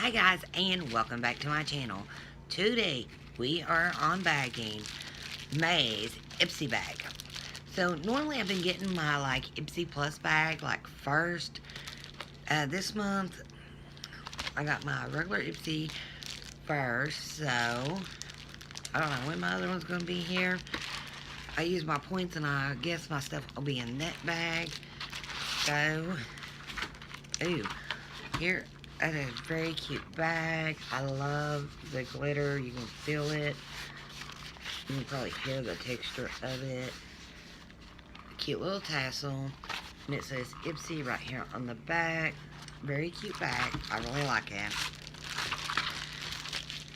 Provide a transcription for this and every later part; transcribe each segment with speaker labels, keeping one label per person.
Speaker 1: Hi guys, and welcome back to my channel. Today we are unbagging May's Ipsy bag. So normally I've been getting my Ipsy Plus bag first. This month I got my regular Ipsy first, so I don't know when my other one's gonna be here. I use my points and I guess my stuff will be in that bag. So, ooh, here. That is a very cute bag. I love the glitter. You can feel it. You can probably hear the texture of it. Cute little tassel. And it says Ipsy right here on the back. Very cute bag. I really like it.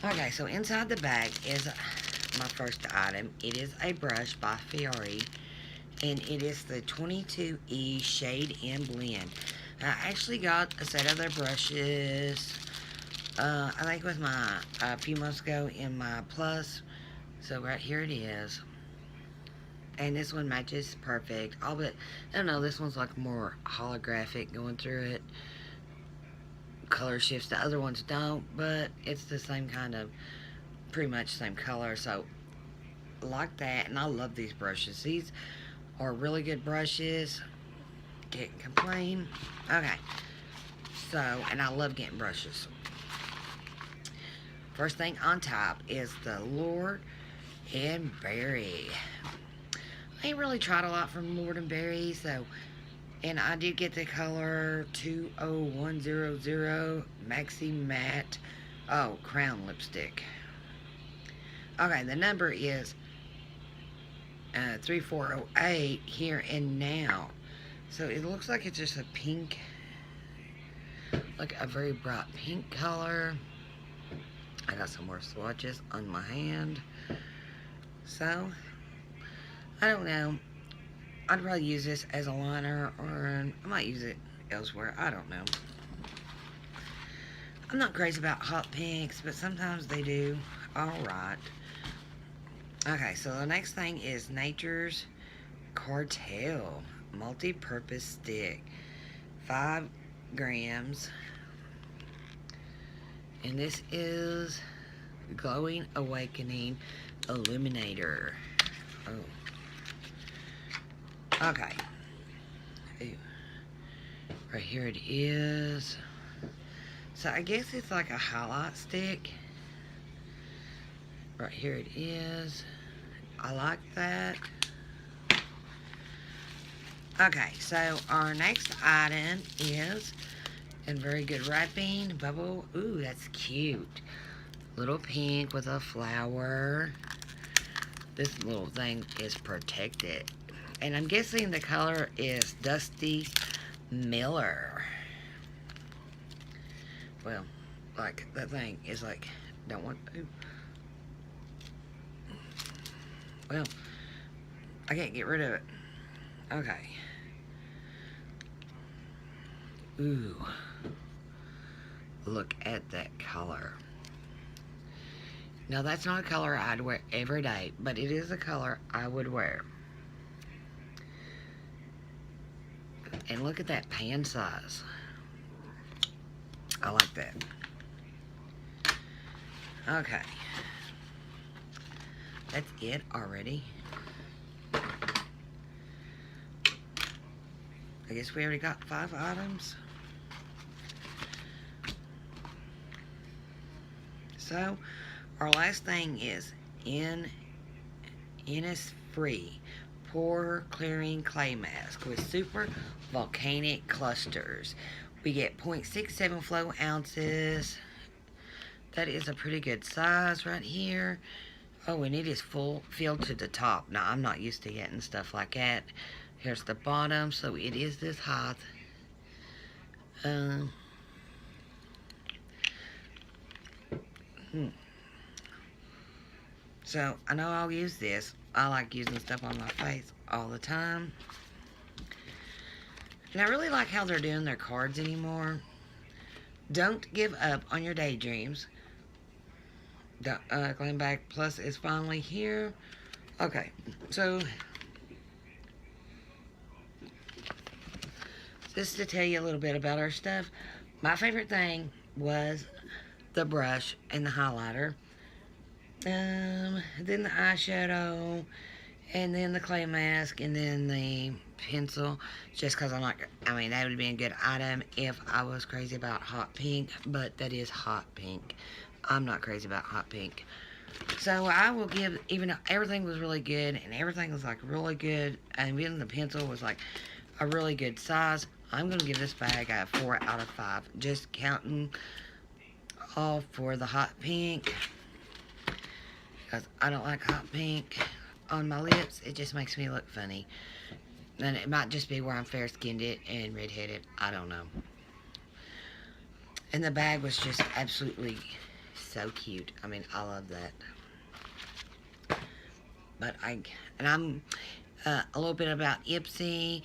Speaker 1: Okay, so inside the bag is my first item. It is a brush by Fiore. And it is the 22E Shade in Blend. I actually got a set of their brushes, I think with my, a few months ago in my Plus. So right here it is. And this one matches perfect. All but, I don't know, this one's more holographic going through it. Color shifts, the other ones don't, but it's the same kind of, pretty much same color. So, like that, and I love these brushes. These are really good brushes. Can't complain. Okay, so, and I love getting brushes. First thing on top is the Lord and Berry. I ain't really tried a lot from Lord and Berry, so, and I did get the color 20100 Maxi Matte, Crown Lipstick. Okay, the number is 3408 here and now. So it looks like it's just a pink, like a very bright pink color. I got some more swatches on my hand. So, I don't know. I'd probably use this as a liner, or I might use it elsewhere. I don't know. I'm not crazy about hot pinks, but sometimes they do. Alright. Okay, so the next thing is Nature's Cartel multi-purpose stick, 5 grams, and this is Glowing Awakening Illuminator. Okay. Ooh. Right here it is. So I guess it's like a highlight stick. Right here it is. I like that. Okay, so our next item is in very good wrapping, bubble. Ooh, that's cute. Little pink with a flower. This little thing is protected. And I'm guessing the color is Dusty Miller. Well, that thing is don't want to. Well, I can't get rid of it. Okay. Ooh, look at that color. Now that's not a color I'd wear every day, but it is a color I would wear. And look at that pan size. I like that. Okay. That's it already. I guess we already got 5 items. So, our last thing is Innisfree Pore Clearing Clay Mask with Super Volcanic Clusters. We get 0.67 flow ounces. That is a pretty good size right here. Oh, and it is filled to the top. Now, I'm not used to getting stuff like that. Here's the bottom, so it is this height. So, I know I'll use this. I like using stuff on my face all the time. And I really like how they're doing their cards anymore. Don't give up on your daydreams. The Glam Bag Plus is finally here. Okay, so just to tell you a little bit about our stuff. My favorite thing was the brush and the highlighter. Then the eyeshadow, and then the clay mask, and then the pencil. Just because I'm not, I mean, that would be a good item if I was crazy about hot pink, but that is hot pink. I'm not crazy about hot pink. So I will give, even though everything was really good, and everything was like really good, and even the pencil was like a really good size, I'm going to give this bag a 4 out of 5. Just counting off for the hot pink, because I don't like hot pink on my lips. It just makes me look funny. And it might just be where I'm fair-skinned and red-headed. I don't know. And the bag was just absolutely so cute. I mean, I love that. But I'm a little bit about Ipsy.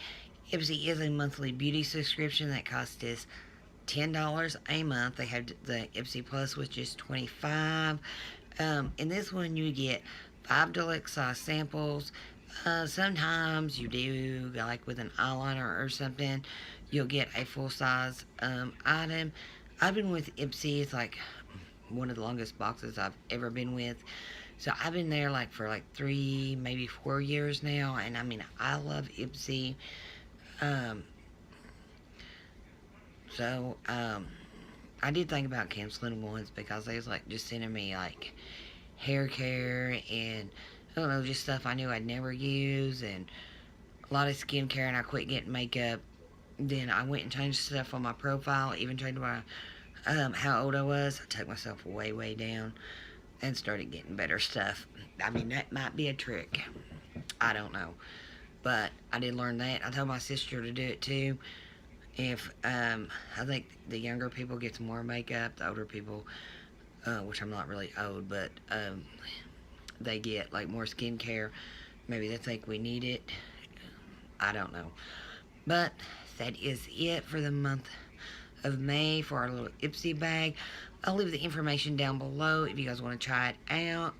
Speaker 1: Ipsy is a monthly beauty subscription that costs us $10 a month. They have the Ipsy Plus, which is $25. In this one, you get 5 deluxe size samples. Sometimes you do, like with an eyeliner or something, you'll get a full size item. I've been with Ipsy. It's like one of the longest boxes I've ever been with. So I've been there like for like 3, maybe 4 years now. And I mean, I love Ipsy. Um, so I did think about canceling once because they was like just sending me like hair care and I don't know, just stuff I knew I'd never use and a lot of skincare, and I quit getting makeup. Then I went and changed stuff on my profile, even changed how old I was. I took myself way, way down and started getting better stuff. I mean, that might be a trick. I don't know. But I did learn that. I told my sister to do it too. If, I think the younger people get some more makeup, the older people, which I'm not really old, but, they get like more skincare. Maybe they think we need it. I don't know. But that is it for the month of May for our little Ipsy bag. I'll leave the information down below if you guys want to try it out.